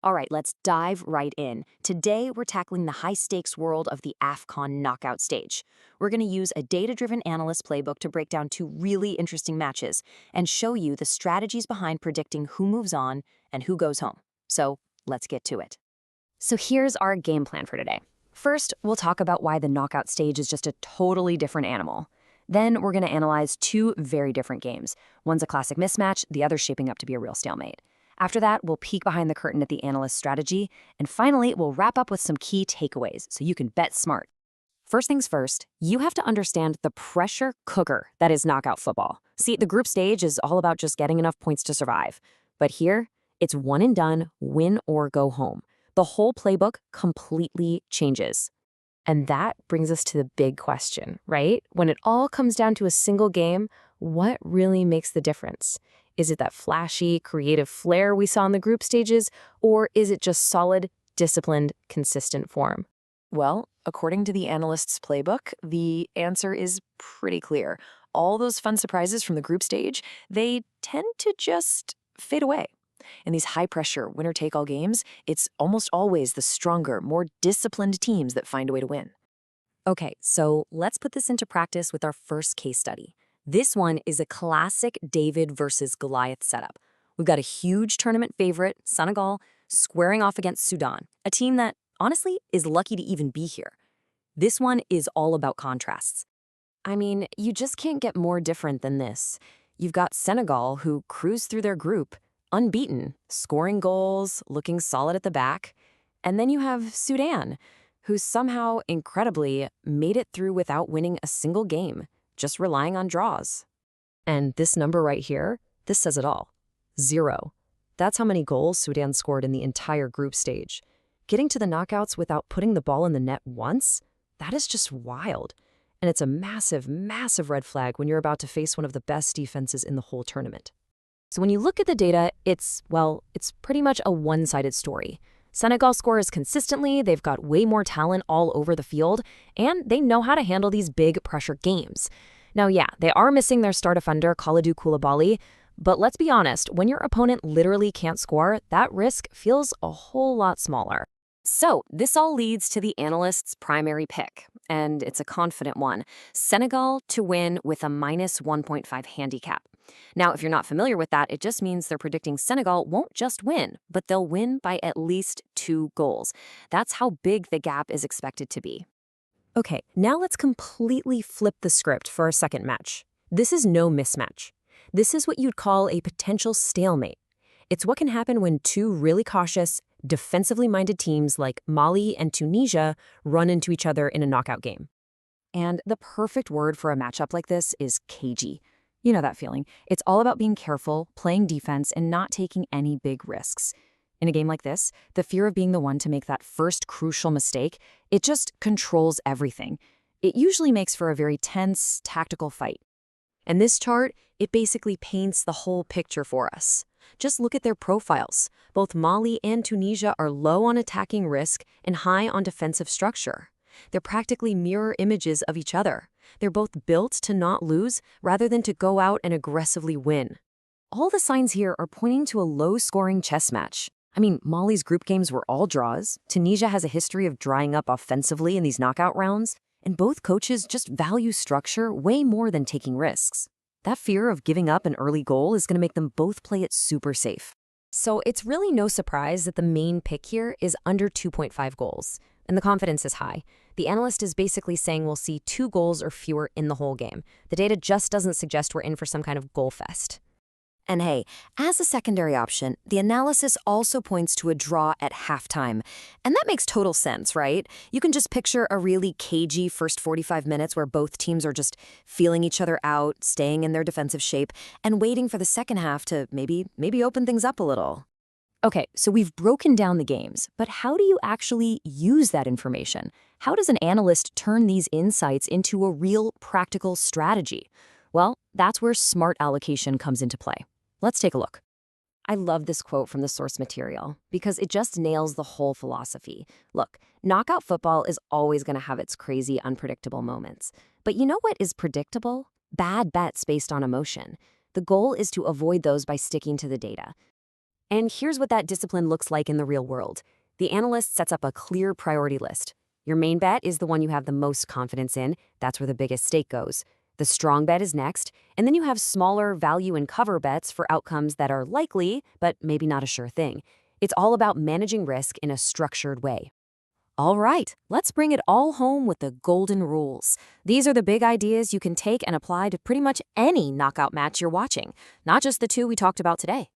All right, let's dive right in. Today, we're tackling the high-stakes world of the AFCON knockout stage. We're going to use a data-driven analyst playbook to break down two really interesting matches and show you the strategies behind predicting who moves on and who goes home. So, let's get to it. So here's our game plan for today. First, we'll talk about why the knockout stage is just a totally different animal. Then we're going to analyze two very different games. One's a classic mismatch, the other's shaping up to be a real stalemate. After that, we'll peek behind the curtain at the analyst's strategy, and finally, we'll wrap up with some key takeaways so you can bet smart. First things first, you have to understand the pressure cooker that is knockout football. See, the group stage is all about just getting enough points to survive. But here, it's one and done, win or go home. The whole playbook completely changes. And that brings us to the big question, right? When it all comes down to a single game, what really makes the difference? Is it that flashy, creative flair we saw in the group stages, or is it just solid, disciplined, consistent form? Well, according to the analyst's playbook, the answer is pretty clear. All those fun surprises from the group stage, they tend to just fade away. In these high-pressure, winner-take-all games, it's almost always the stronger, more disciplined teams that find a way to win. Okay, so let's put this into practice with our first case study. This one is a classic David versus Goliath setup. We've got a huge tournament favorite, Senegal, squaring off against Sudan, a team that, honestly, is lucky to even be here. This one is all about contrasts. I mean, you just can't get more different than this. You've got Senegal, who cruise through their group, unbeaten, scoring goals, looking solid at the back. And then you have Sudan, who somehow, incredibly, made it through without winning a single game, just relying on draws. And this number right here, this says it all. 0. That's how many goals Sudan scored in the entire group stage. Getting to the knockouts without putting the ball in the net once? That is just wild. And it's a massive, massive red flag when you're about to face one of the best defenses in the whole tournament. So when you look at the data, it's pretty much a one-sided story. Senegal scores consistently, they've got way more talent all over the field, and they know how to handle these big pressure games. Now, yeah, they are missing their star defender, Kalidou Koulibaly, but let's be honest, when your opponent literally can't score, that risk feels a whole lot smaller. So this all leads to the analyst's primary pick, and it's a confident one: Senegal to win with a minus 1.5 handicap. Now, if you're not familiar with that, it just means they're predicting Senegal won't just win, but they'll win by at least 2 goals. That's how big the gap is expected to be. Okay, now let's completely flip the script for our second match. This is no mismatch. This is what you'd call a potential stalemate. It's what can happen when two really cautious, defensively minded teams like Mali and Tunisia run into each other in a knockout game. And the perfect word for a matchup like this is cagey. You know that feeling. It's all about being careful, playing defense, and not taking any big risks. In a game like this, the fear of being the one to make that first crucial mistake, it just controls everything. It usually makes for a very tense, tactical fight. And this chart, it basically paints the whole picture for us. Just look at their profiles. Both Mali and Tunisia are low on attacking risk and high on defensive structure. They're practically mirror images of each other. They're both built to not lose rather than to go out and aggressively win. All the signs here are pointing to a low-scoring chess match. I mean, Mali's group games were all draws. Tunisia has a history of drying up offensively in these knockout rounds, and both coaches just value structure way more than taking risks. That fear of giving up an early goal is going to make them both play it super safe. So it's really no surprise that the main pick here is under 2.5 goals, and the confidence is high. The analyst is basically saying we'll see 2 goals or fewer in the whole game. The data just doesn't suggest we're in for some kind of goal fest. And hey, as a secondary option, the analysis also points to a draw at halftime. And that makes total sense, right? You can just picture a really cagey first 45 minutes where both teams are just feeling each other out, staying in their defensive shape, and waiting for the second half to maybe open things up a little. Okay, so we've broken down the games, but how do you actually use that information? How does an analyst turn these insights into a real practical strategy? Well, that's where smart allocation comes into play. Let's take a look. I love this quote from the source material because it just nails the whole philosophy. Look, knockout football is always going to have its crazy, unpredictable moments. But you know what is predictable? Bad bets based on emotion. The goal is to avoid those by sticking to the data. And here's what that discipline looks like in the real world. The analyst sets up a clear priority list. Your main bet is the one you have the most confidence in. That's where the biggest stake goes. The strong bet is next, and then you have smaller value and cover bets for outcomes that are likely, but maybe not a sure thing. It's all about managing risk in a structured way. All right, let's bring it all home with the golden rules. These are the big ideas you can take and apply to pretty much any knockout match you're watching, not just the two we talked about today.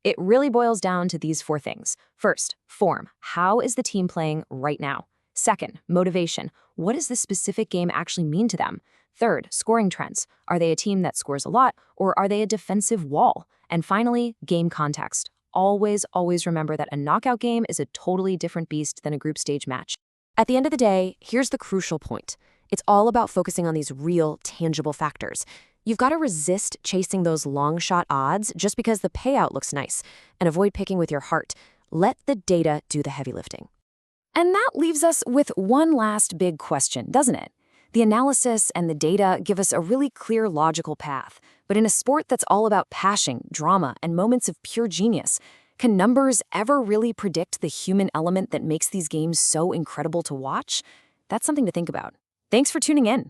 It really boils down to these four things. First, form. How is the team playing right now? Second, motivation. What does this specific game actually mean to them? Third, scoring trends. Are they a team that scores a lot, or are they a defensive wall? And finally, game context. Always remember that a knockout game is a totally different beast than a group stage match. At the end of the day, here's the crucial point. It's all about focusing on these real, tangible factors. You've got to resist chasing those long shot odds just because the payout looks nice, and avoid picking with your heart. Let the data do the heavy lifting. And that leaves us with one last big question, doesn't it? The analysis and the data give us a really clear logical path. But in a sport that's all about passion, drama, and moments of pure genius, can numbers ever really predict the human element that makes these games so incredible to watch? That's something to think about. Thanks for tuning in.